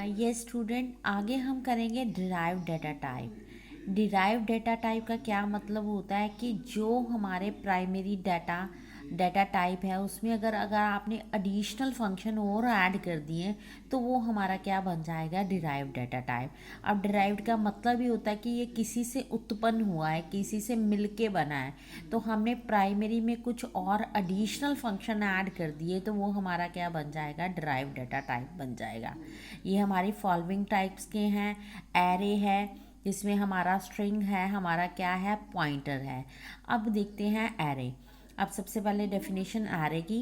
ये स्टूडेंट आगे हम करेंगे derived data type. Derived data type का क्या मतलब होता है कि जो हमारे प्राइमरी डाटा डाटा टाइप है उसमें अगर अगर आपने एडिशनल फंक्शन और ऐड कर दिए तो वो हमारा क्या बन जाएगा, डिराइव्ड डाटा टाइप। अब डिराइव्ड का मतलब ही होता है कि ये किसी से उत्पन्न हुआ है, किसी से मिलके बना है। तो हमने प्राइमरी में कुछ और एडिशनल फंक्शन ऐड कर दिए तो वो हमारा क्या बन जाएगा, डिराइव्ड डाटा टाइप बन जाएगा। ये हमारी फॉलोइंग टाइप्स के हैं। एरे है जिसमें हमारा स्ट्रिंग है, हमारा क्या है, पॉइंटर है। अब देखते हैं एरे। अब सबसे पहले डेफिनेशन एरे की।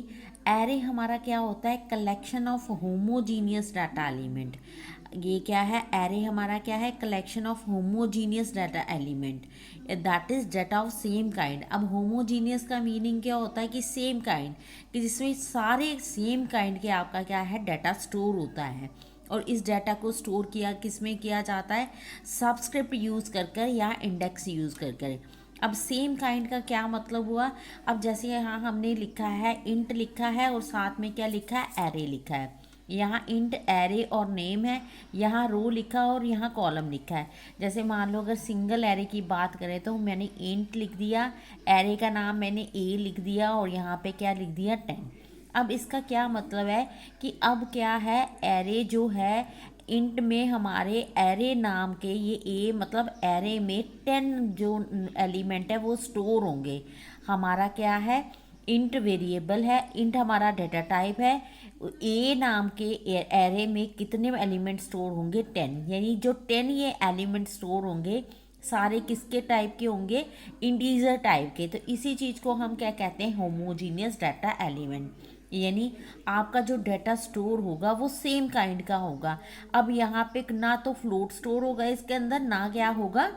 एरे हमारा क्या होता है, collection of homogeneous data element. ये क्या है, एरे हमारा क्या है, collection of homogeneous data element, that is data of same kind. अब होमोजीनियस का मीनिंग क्या होता है कि सेम काइंड, कि जिसमें सारे सेम काइंड के आपका क्या है, डाटा स्टोर होता है। और इस डाटा को स्टोर किया किस में किया जाता है, सबस्क्रिप्ट यूज़ कर कर या इंडेक्स यूज़ कर कर। अब सेम काइंड का क्या मतलब हुआ, अब जैसे यहाँ हमने लिखा है इंट लिखा है और साथ में क्या लिखा है, एरे लिखा है। यहाँ इंट एरे और नेम है, यहाँ रो लिखा और यहाँ कॉलम लिखा है। जैसे मान लो अगर सिंगल एरे की बात करें तो मैंने इंट लिख दिया, एरे का नाम मैंने ए लिख दिया और यहाँ पे क्या लिख दिया, 10। अब इसका क्या मतलब है कि अब क्या है, एरे जो है इंट में हमारे एरे नाम के ये ए मतलब एरे में 10 जो एलिमेंट है वो स्टोर होंगे। हमारा क्या है, इंट वेरिएबल है, इंट हमारा डाटा टाइप है। ए नाम के एरे में कितने एलिमेंट स्टोर होंगे, 10। यानी जो 10 ये एलिमेंट स्टोर होंगे सारे किसके टाइप के होंगे, इंटीजर टाइप के। तो इसी चीज़ को हम क्या कहते हैं, होमोजीनियस डाटा एलिमेंट। यानी आपका जो डाटा स्टोर होगा वो सेम काइंड का होगा। अब यहाँ पे ना तो फ्लोट स्टोर होगा इसके अंदर, ना क्या होगा,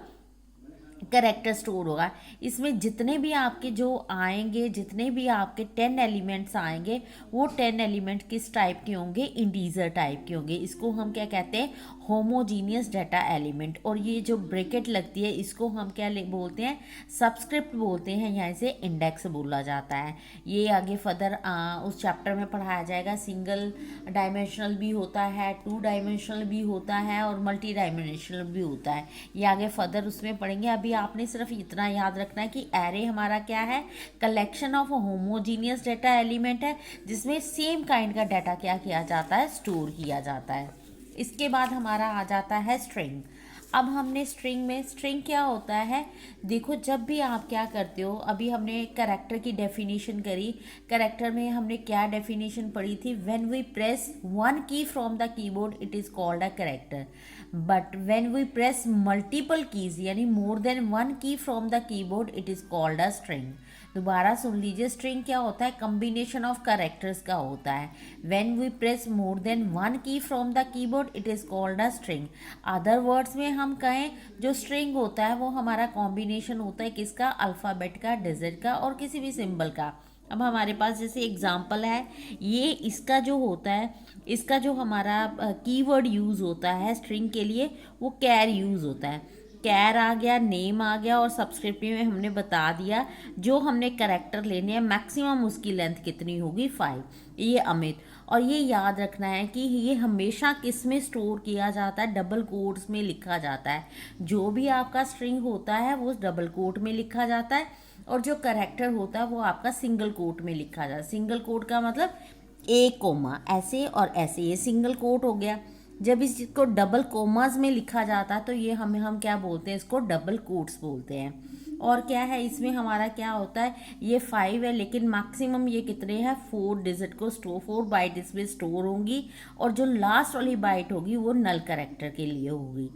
करेक्टर स्टोर होगा। इसमें जितने भी आपके जो आएंगे, जितने भी आपके 10 एलिमेंट्स आएंगे वो 10 एलिमेंट किस टाइप के होंगे, इंटीजर टाइप के होंगे। इसको हम क्या कहते हैं, होमोजीनियस डाटा एलिमेंट। और ये जो ब्रैकेट लगती है इसको हम क्या बोलते हैं, सबस्क्रिप्ट बोलते हैं, यहाँ से इंडेक्स बोला जाता है। ये आगे फर्दर उस चैप्टर में पढ़ाया जाएगा। सिंगल डायमेंशनल भी होता है, 2 डायमेंशनल भी होता है और मल्टी डायमेंशनल भी होता है। ये आगे फर्दर उसमें पढ़ेंगे। अभी आपने सिर्फ इतना याद रखना है कि एरे हमारा क्या है, collection of homogeneous data element है जिसमें सेम काइंड का डाटा क्या किया जाता है, स्टोर किया जाता है। इसके बाद हमारा आ जाता है स्ट्रिंग। अब हमने स्ट्रिंग में, स्ट्रिंग क्या होता है, देखो जब भी आप क्या करते हो, अभी हमने कैरेक्टर की डेफिनेशन करी। कैरेक्टर में हमने क्या डेफिनेशन पढ़ी थी, when we press one key from the keyboard it is called a character, but when we press multiple keys यानी more than one key from the keyboard it is called a string. दोबारा सुन लीजिए, string क्या होता है, combination of characters का होता है। When we press more than one key from the keyboard it is called a string. Other words में हम कहें, जो स्ट्रिंग होता है वो हमारा कॉम्बिनेशन होता है किसका, अल्फ़ाबेट का, डिजिट का और किसी भी सिंबल का। अब हमारे पास जैसे एग्जांपल है, ये इसका जो होता है, इसका जो हमारा कीवर्ड यूज़ होता है स्ट्रिंग के लिए वो कैर यूज़ होता है। कैर आ गया, नेम आ गया और सब्सक्रिप्ट में हमने बता दिया जो हमने करेक्टर लेने हैं, मैक्सिमम उसकी लेंथ कितनी होगी, 5। ये अमित। और ये याद रखना है कि ये हमेशा किस में स्टोर किया जाता है, डबल कोट्स में लिखा जाता है। जो भी आपका स्ट्रिंग होता है वो डबल कोट में लिखा जाता है और जो करेक्टर होता है वो आपका सिंगल कोट में लिखा जाता है। सिंगल कोट का मतलब एक कोमा ऐसे और ऐसे, ये सिंगल कोट हो गया। जब इसको डबल कोमास में लिखा जाता है तो ये हम क्या बोलते हैं, इसको डबल कोट्स बोलते हैं। और क्या है इसमें हमारा क्या होता है, ये 5 है लेकिन मैक्सिमम ये कितने हैं, 4 डिजिट को स्टोर, 4 बाइट इसमें स्टोर होंगी और जो लास्ट वाली बाइट होगी वो नल कैरेक्टर के लिए होगी।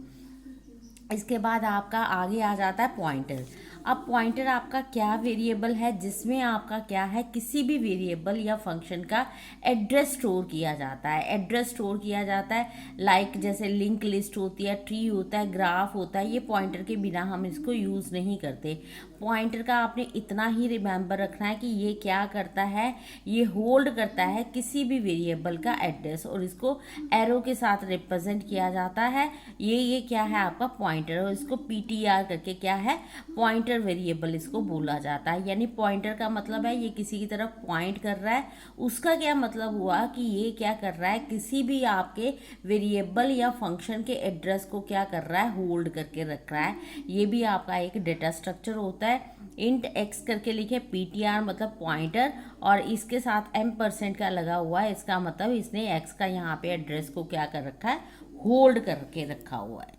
इसके बाद आपका आगे आ जाता है पॉइंटर। अब पॉइंटर आपका क्या वेरिएबल है, जिसमें आपका क्या है, किसी भी वेरिएबल या फंक्शन का एड्रेस स्टोर किया जाता है। एड्रेस स्टोर किया जाता है लाइक जैसे लिंक लिस्ट होती है, ट्री होता है, ग्राफ होता है। ये पॉइंटर के बिना हम इसको यूज़ नहीं करते। पॉइंटर का आपने इतना ही रिमेंबर रखना है कि ये क्या करता है, ये होल्ड करता है किसी भी वेरिएबल का एड्रेस और इसको एरो के साथ रिप्रेजेंट किया जाता है। ये क्या है आपका पॉइंटर और इसको पीटीआर करके क्या है, पॉइंटर पॉइंटर वेरिएबल इसको बोला जाता है। यानी पॉइंटर का मतलब है ये किसी की तरफ पॉइंट कर रहा है। उसका क्या मतलब हुआ कि ये क्या कर रहा है, किसी भी आपके वेरिएबल या फंक्शन के एड्रेस को क्या कर रहा है, होल्ड करके रख रहा है। ये भी आपका एक डेटा स्ट्रक्चर होता है। इंट एक्स करके लिखे, पीटीआर मतलब पॉइंटर, और इसके साथ m% का लगा हुआ है, इसका मतलब इसने एक्स का यहाँ पे एड्रेस को क्या कर रखा है, होल्ड करके रखा हुआ है।